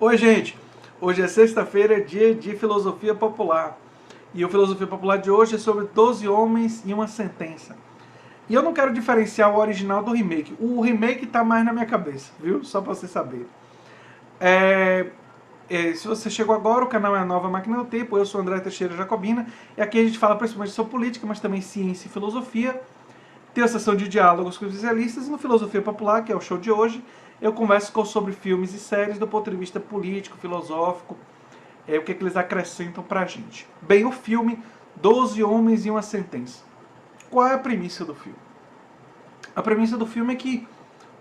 Oi, gente! Hoje é sexta-feira, dia de Filosofia Popular. E o Filosofia Popular de hoje é sobre 12 homens e uma sentença. E eu não quero diferenciar o original do remake. O remake tá mais na minha cabeça, viu? Só pra você saber. Se você chegou agora, o canal é a Nova Máquina do Tempo. Eu sou André Teixeira Jacobina. E aqui a gente fala principalmente sobre política, mas também ciência e filosofia. Tem a sessão de diálogos com os especialistas. E no Filosofia Popular, que é o show de hoje, eu converso sobre filmes e séries do ponto de vista político, filosófico, o que eles acrescentam pra gente. Bem, o filme 12 Homens e uma Sentença. Qual é a premissa do filme? A premissa do filme é que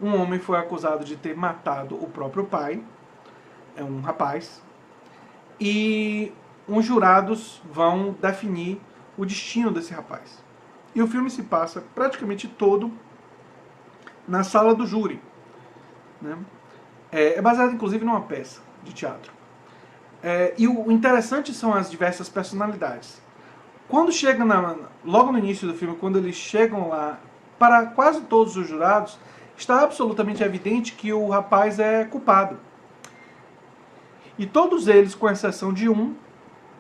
um homem foi acusado de ter matado o próprio pai, é um rapaz, e uns jurados vão definir o destino desse rapaz. E o filme se passa praticamente todo na sala do júri. Né? É baseado inclusive numa peça de teatro. E o interessante são as diversas personalidades. Quando chega logo no início do filme, quando eles chegam lá, para quase todos os jurados, está absolutamente evidente que o rapaz é culpado. E todos eles, com exceção de um,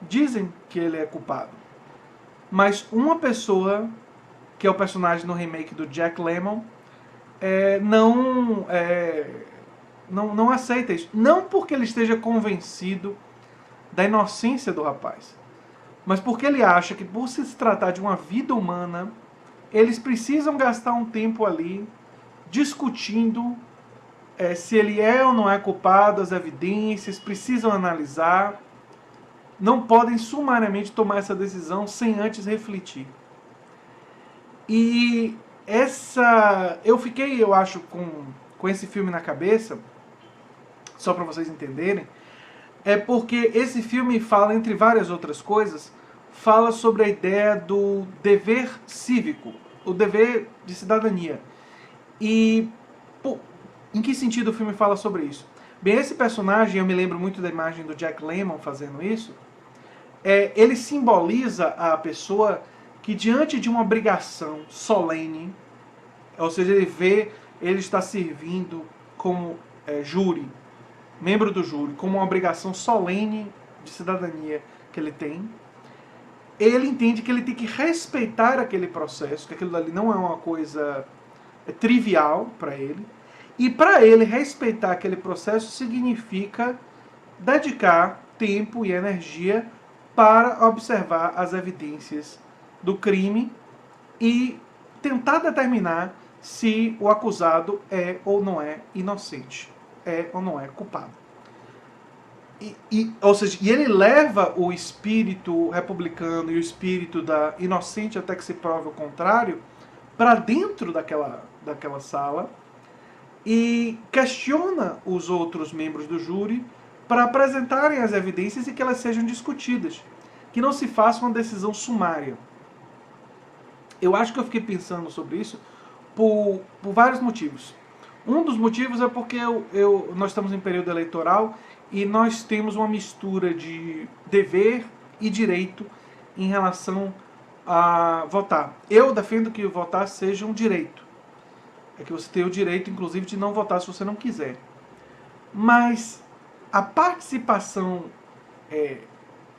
dizem que ele é culpado. Mas uma pessoa, que é o personagem no remake do Jack Lemmon, não aceita isso. Não porque ele esteja convencido da inocência do rapaz, mas porque ele acha que, por se tratar de uma vida humana, eles precisam gastar um tempo ali discutindo se ele é ou não é culpado, as evidências, precisam analisar, não podem sumariamente tomar essa decisão sem antes refletir. E eu fiquei, eu acho, com esse filme na cabeça, só para vocês entenderem, porque esse filme fala, entre várias outras coisas, fala sobre a ideia do dever cívico, o dever de cidadania. E em que sentido o filme fala sobre isso? Bem, esse personagem, eu me lembro muito da imagem do Jack Lemmon fazendo isso, ele simboliza a pessoa que, diante de uma obrigação solene, ou seja, ele está servindo como júri, membro do júri, como uma obrigação solene de cidadania que ele tem, ele entende que ele tem que respeitar aquele processo, que aquilo ali não é uma coisa trivial para ele, e para ele respeitar aquele processo significa dedicar tempo e energia para observar as evidências do crime e tentar determinar se o acusado é ou não é inocente, é ou não é culpado. Ou seja, ele leva o espírito republicano e o espírito da inocente até que se prove o contrário para dentro daquela sala e questiona os outros membros do júri para apresentarem as evidências e que elas sejam discutidas, que não se faça uma decisão sumária. Eu acho que eu fiquei pensando sobre isso por vários motivos. Um dos motivos é porque nós estamos em período eleitoral e nós temos uma mistura de dever e direito em relação a votar. Eu defendo que votar seja um direito. É que você tem o direito, inclusive, de não votar se você não quiser. Mas a participação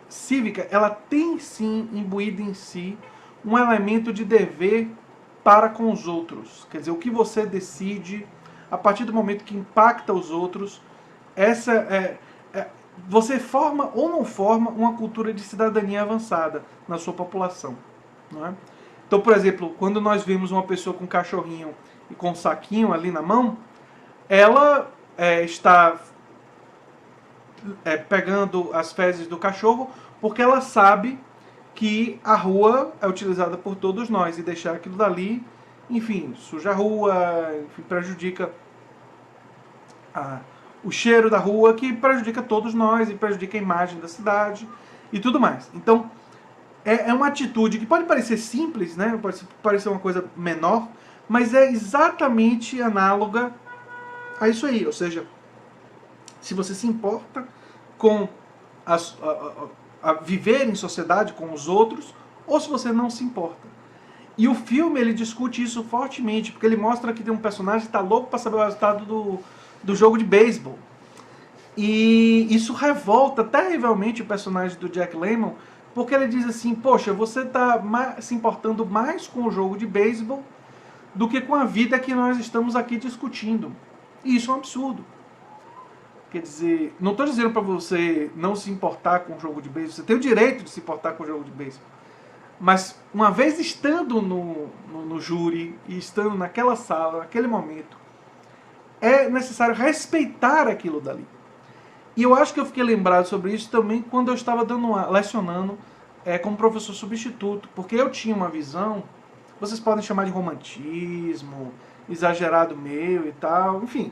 cívica, ela tem sim imbuído em si um elemento de dever para com os outros. Quer dizer, o que você decide, a partir do momento que impacta os outros, você forma ou não forma uma cultura de cidadania avançada na sua população. Não é? Então, por exemplo, quando nós vemos uma pessoa com um cachorrinho e com um saquinho ali na mão, ela está pegando as fezes do cachorro porque ela sabe que a rua é utilizada por todos nós e deixar aquilo dali, enfim, suja a rua, enfim, prejudica o cheiro da rua, que prejudica todos nós e prejudica a imagem da cidade e tudo mais. Então, é uma atitude que pode parecer simples, né? Pode parecer uma coisa menor, mas é exatamente análoga a isso aí. Ou seja, se você se importa com a viver em sociedade com os outros, ou se você não se importa. E o filme, ele discute isso fortemente, porque ele mostra que tem um personagem que está louco para saber o resultado do jogo de beisebol. E isso revolta terrivelmente o personagem do Jack Lemmon, porque ele diz assim, poxa, você está se importando mais com o jogo de beisebol do que com a vida que nós estamos aqui discutindo. E isso é um absurdo. Quer dizer, não estou dizendo para você não se importar com o jogo de beisebol, você tem o direito de se importar com o jogo de beisebol. Mas uma vez estando no júri e estando naquela sala, naquele momento, é necessário respeitar aquilo dali. E eu acho que eu fiquei lembrado sobre isso também quando eu estava lecionando como professor substituto, porque eu tinha uma visão, vocês podem chamar de romantismo, exagerado meu e tal, enfim,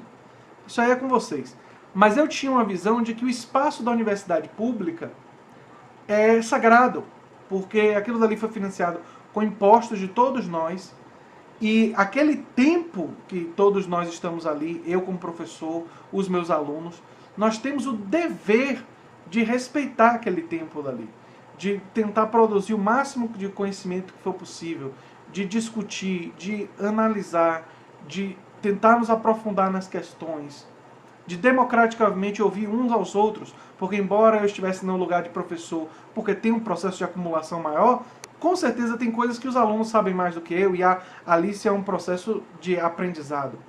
isso aí é com vocês. Mas eu tinha uma visão de que o espaço da universidade pública é sagrado, porque aquilo dali foi financiado com impostos de todos nós, e aquele tempo que todos nós estamos ali, eu como professor, os meus alunos, nós temos o dever de respeitar aquele tempo dali, de tentar produzir o máximo de conhecimento que for possível, de discutir, de analisar, de tentar nos aprofundar nas questões, de democraticamente ouvir uns aos outros, porque embora eu estivesse no lugar de professor, porque tem um processo de acumulação maior, com certeza tem coisas que os alunos sabem mais do que eu, e ali é um processo de aprendizado.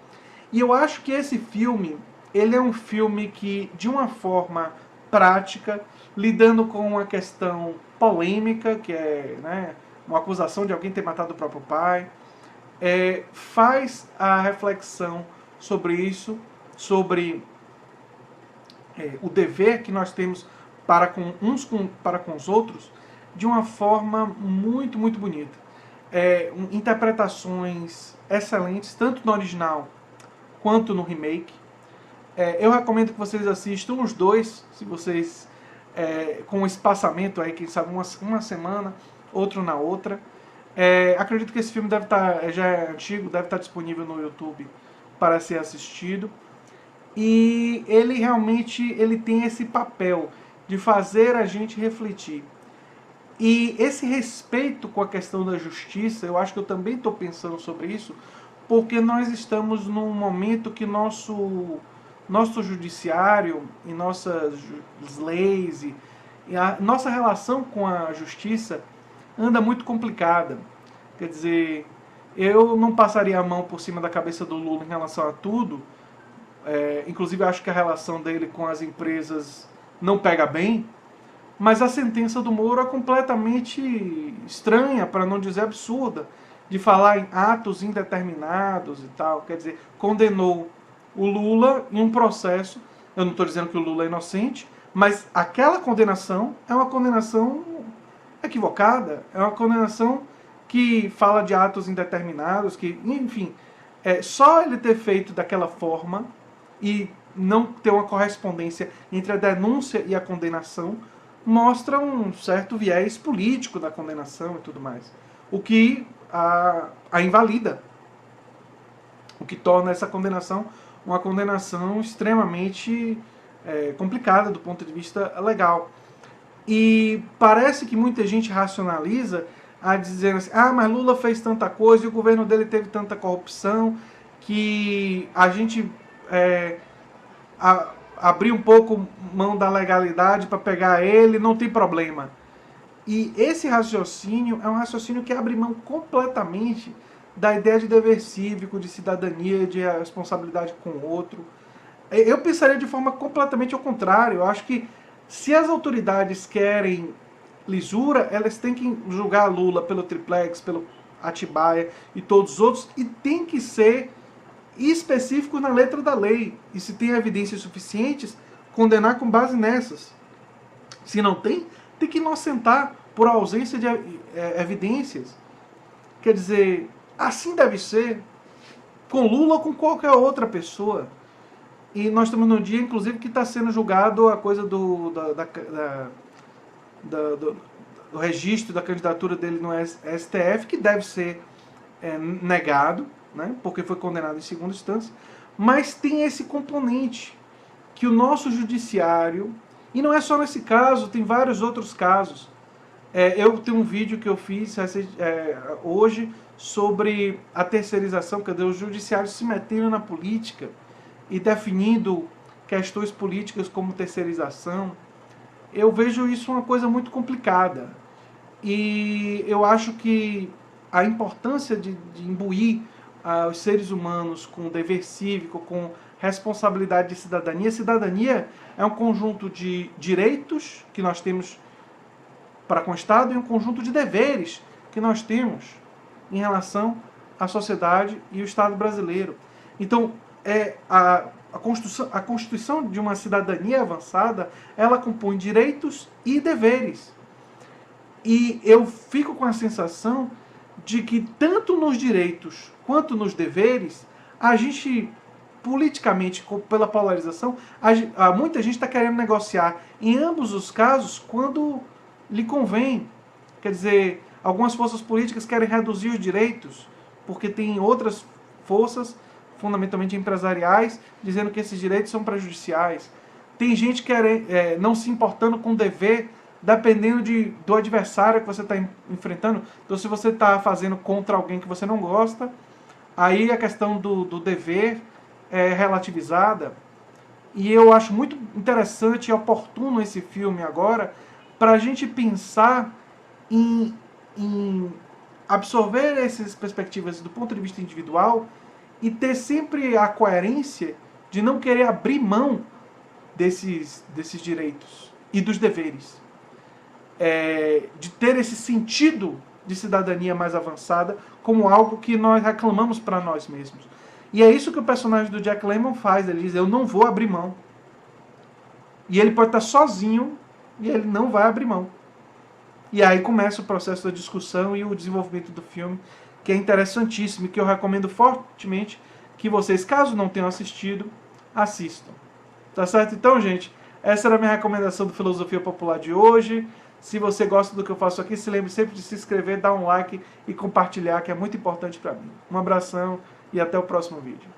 E eu acho que esse filme, ele é um filme que, de uma forma prática, lidando com uma questão polêmica, que é, né, uma acusação de alguém ter matado o próprio pai, faz a reflexão sobre isso, sobre o dever que nós temos para com os outros, de uma forma muito, muito bonita. Interpretações excelentes, tanto no original quanto no remake. Eu recomendo que vocês assistam os dois, se vocês com um espaçamento aí, quem sabe uma semana, outro na outra. Acredito que esse filme deve estar, já é antigo, deve estar disponível no YouTube para ser assistido. E ele realmente tem esse papel de fazer a gente refletir. E esse respeito com a questão da justiça, eu acho que eu também estou pensando sobre isso, porque nós estamos num momento que nosso judiciário e nossas leis e a nossa relação com a justiça anda muito complicada. Quer dizer, eu não passaria a mão por cima da cabeça do Lula em relação a tudo. Inclusive acho que a relação dele com as empresas não pega bem, mas a sentença do Moro é completamente estranha, para não dizer absurda, de falar em atos indeterminados e tal. Quer dizer, condenou o Lula em um processo. Eu não estou dizendo que o Lula é inocente, mas aquela condenação é uma condenação equivocada, é uma condenação que fala de atos indeterminados, que, enfim, só ele ter feito daquela forma e não ter uma correspondência entre a denúncia e a condenação mostra um certo viés político da condenação e tudo mais, o que a invalida, o que torna essa condenação uma condenação extremamente complicada do ponto de vista legal. E parece que muita gente racionaliza a dizer assim, mas Lula fez tanta coisa e o governo dele teve tanta corrupção que a gente abrir um pouco mão da legalidade para pegar ele, não tem problema. E esse raciocínio é um raciocínio que abre mão completamente da ideia de dever cívico, de cidadania, de responsabilidade com o outro. Eu pensaria de forma completamente ao contrário. Eu acho que se as autoridades querem lisura, elas têm que julgar Lula pelo triplex, pelo Atibaia e todos os outros, e tem que ser específico na letra da lei. E se tem evidências suficientes, condenar com base nessas. Se não tem, tem que inocentar por ausência de evidências. Quer dizer, assim deve ser com Lula ou com qualquer outra pessoa. E nós estamos num dia, inclusive, que está sendo julgado a coisa do registro da candidatura dele no STF, que deve ser negado, né, porque foi condenado em segunda instância. Mas tem esse componente que o nosso judiciário, e não é só nesse caso, tem vários outros casos. Eu tenho um vídeo que eu fiz hoje sobre a terceirização, quer dizer, o judiciário se metendo na política e definindo questões políticas como terceirização, eu vejo isso uma coisa muito complicada. E eu acho que a importância de imbuir os seres humanos com dever cívico, com responsabilidade de cidadania. Cidadania é um conjunto de direitos que nós temos para com o Estado e um conjunto de deveres que nós temos em relação à sociedade e o Estado brasileiro. Então, a Constituição de uma cidadania avançada, ela compõe direitos e deveres. E eu fico com a sensação de que tanto nos direitos quanto nos deveres, a gente, politicamente, pela polarização, muita gente está querendo negociar em ambos os casos quando lhe convém. Quer dizer, algumas forças políticas querem reduzir os direitos, porque tem outras forças, fundamentalmente empresariais, dizendo que esses direitos são prejudiciais. Tem gente não se importando com o dever, dependendo do adversário que você está enfrentando. Então, se você está fazendo contra alguém que você não gosta, aí a questão do dever é relativizada. E eu acho muito interessante e oportuno esse filme agora, para a gente pensar em absorver essas perspectivas do ponto de vista individual e ter sempre a coerência de não querer abrir mão desses direitos e dos deveres. De ter esse sentido de cidadania mais avançada como algo que nós reclamamos para nós mesmos. E é isso que o personagem do Jack Lemmon faz. Ele diz, eu não vou abrir mão. E ele pode estar sozinho e ele não vai abrir mão. E aí começa o processo da discussão e o desenvolvimento do filme, que é interessantíssimo e que eu recomendo fortemente que vocês, caso não tenham assistido, assistam. Tá certo? Então, gente, essa era a minha recomendação do Filosofia Popular de hoje. Se você gosta do que eu faço aqui, se lembre sempre de se inscrever, dar um like e compartilhar, que é muito importante para mim. Um abração e até o próximo vídeo.